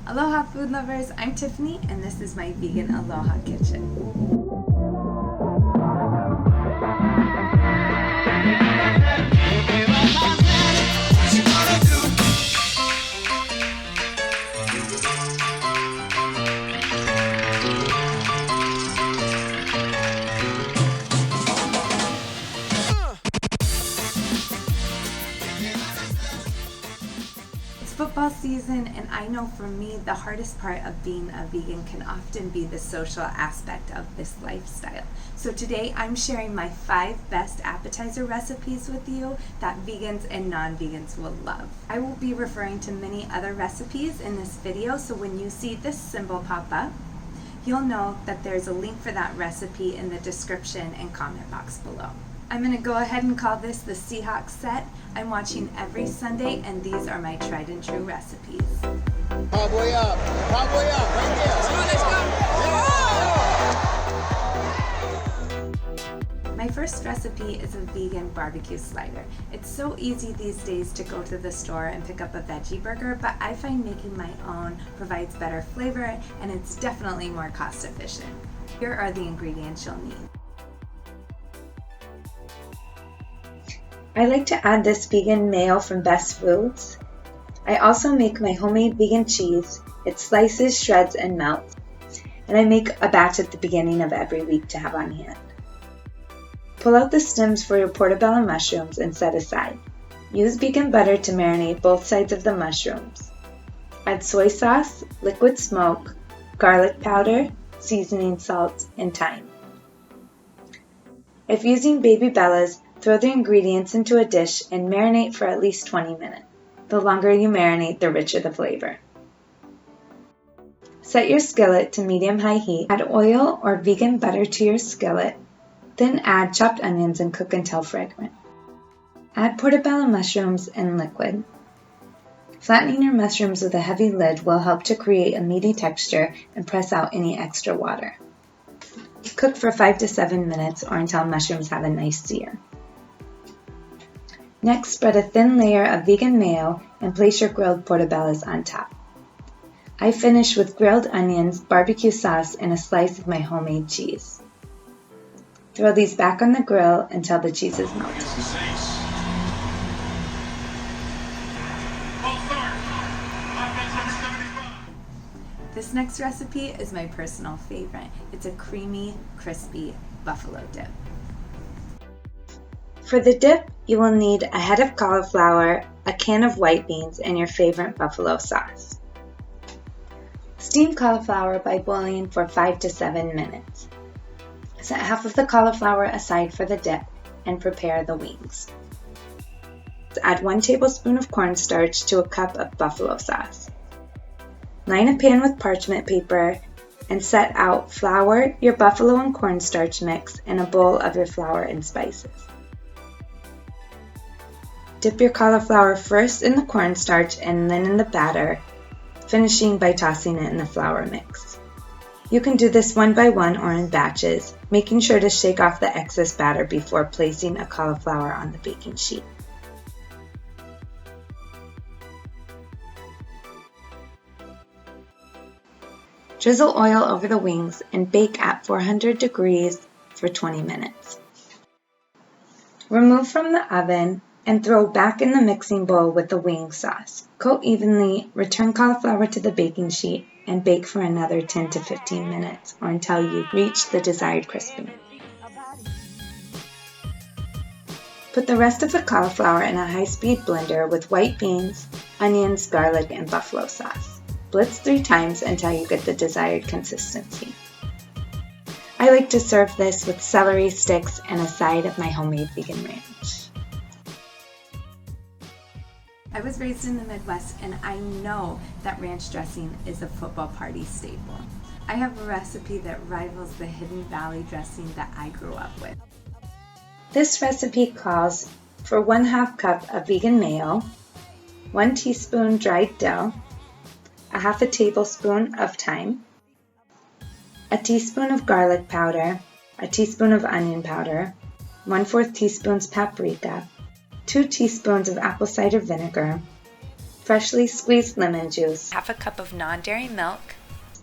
Aloha food lovers, I'm Tiffany and this is my vegan Aloha kitchen. Football season, and I know for me the hardest part of being a vegan can often be the social aspect of this lifestyle. So today I'm sharing my 5 best appetizer recipes with you that vegans and non-vegans will love. I will be referring to many other recipes in this video, so when you see this symbol pop up, you'll know that there's a link for that recipe in the description and comment box below. I'm going to go ahead and call this the Seahawks set. I'm watching every Sunday, and these are my tried and true recipes. Halfway up, right there. My first recipe is a vegan barbecue slider. It's so easy these days to go to the store and pick up a veggie burger, but I find making my own provides better flavor, and it's definitely more cost efficient. Here are the ingredients you'll need. I like to add this vegan mayo from Best Foods. I also make my homemade vegan cheese. It slices, shreds, and melts. And I make a batch at the beginning of every week to have on hand. Pull out the stems for your portobello mushrooms and set aside. Use vegan butter to marinate both sides of the mushrooms. Add soy sauce, liquid smoke, garlic powder, seasoning salt, and thyme. If using baby bellas, throw the ingredients into a dish and marinate for at least 20 minutes. The longer you marinate, the richer the flavor. Set your skillet to medium-high heat. Add oil or vegan butter to your skillet. Then add chopped onions and cook until fragrant. Add portobello mushrooms and liquid. Flattening your mushrooms with a heavy lid will help to create a meaty texture and press out any extra water. Cook for 5 to 7 minutes or until mushrooms have a nice sear. Next, spread a thin layer of vegan mayo and place your grilled portobellos on top. I finish with grilled onions, barbecue sauce, and a slice of my homemade cheese. Throw these back on the grill until the cheese is melted. This next recipe is my personal favorite. It's a creamy, crispy buffalo dip. For the dip, you will need a head of cauliflower, a can of white beans, and your favorite buffalo sauce. Steam cauliflower by boiling for 5 to 7 minutes. Set half of the cauliflower aside for the dip and prepare the wings. Add 1 tablespoon of cornstarch to a cup of buffalo sauce. Line a pan with parchment paper and set out flour, your buffalo and cornstarch mix, and a bowl of your flour and spices. Dip your cauliflower first in the cornstarch and then in the batter, finishing by tossing it in the flour mix. You can do this one by one or in batches, making sure to shake off the excess batter before placing a cauliflower on the baking sheet. Drizzle oil over the wings and bake at 400 degrees for 20 minutes. Remove from the oven and throw back in the mixing bowl with the wing sauce. Coat evenly, return cauliflower to the baking sheet, and bake for another 10 to 15 minutes or until you reach the desired crispiness. Put the rest of the cauliflower in a high-speed blender with white beans, onions, garlic, and buffalo sauce. Blitz 3 times until you get the desired consistency. I like to serve this with celery sticks and a side of my homemade vegan ranch. I was raised in the Midwest, and I know that ranch dressing is a football party staple. I have a recipe that rivals the Hidden Valley dressing that I grew up with. This recipe calls for 1/2 cup of vegan mayo, 1 teaspoon dried dill, a 1/2 tablespoon of thyme, a teaspoon of garlic powder, a teaspoon of onion powder, 1/4 teaspoon paprika, 2 teaspoons of apple cider vinegar, freshly squeezed lemon juice, half a cup of non-dairy milk,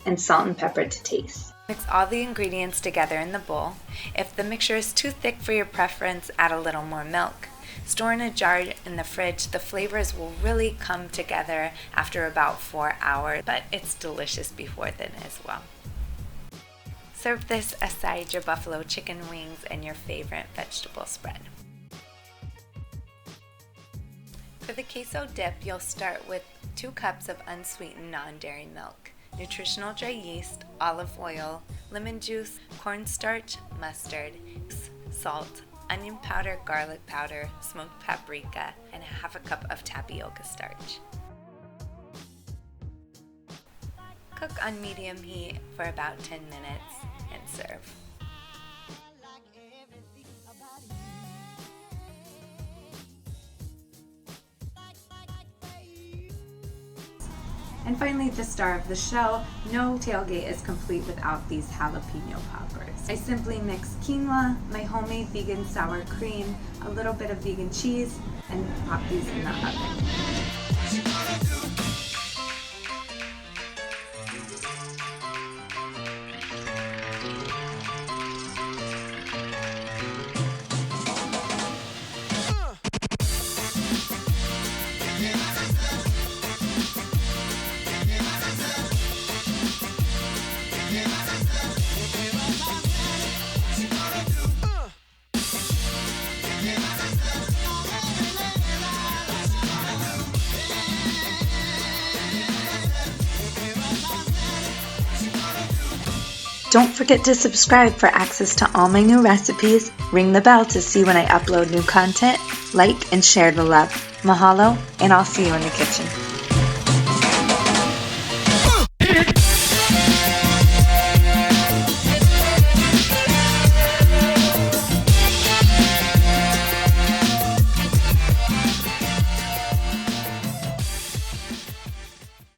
and salt and pepper to taste. Mix all the ingredients together in the bowl. If the mixture is too thick for your preference, add a little more milk. Store in a jar in the fridge. The flavors will really come together after about 4 hours, but it's delicious before then as well. Serve this aside your buffalo chicken wings and your favorite vegetable spread. For the queso dip, you'll start with 2 cups of unsweetened non-dairy milk, nutritional dry yeast, olive oil, lemon juice, cornstarch, mustard, salt, onion powder, garlic powder, smoked paprika, and half a cup of tapioca starch. Cook on medium heat for about 10 minutes and serve. And finally, the star of the show, no tailgate is complete without these jalapeno poppers. I simply mix quinoa, my homemade vegan sour cream, a little bit of vegan cheese, and pop these in the oven. Don't forget to subscribe for access to all my new recipes, ring the bell to see when I upload new content, like and share the love. Mahalo, and I'll see you in the kitchen.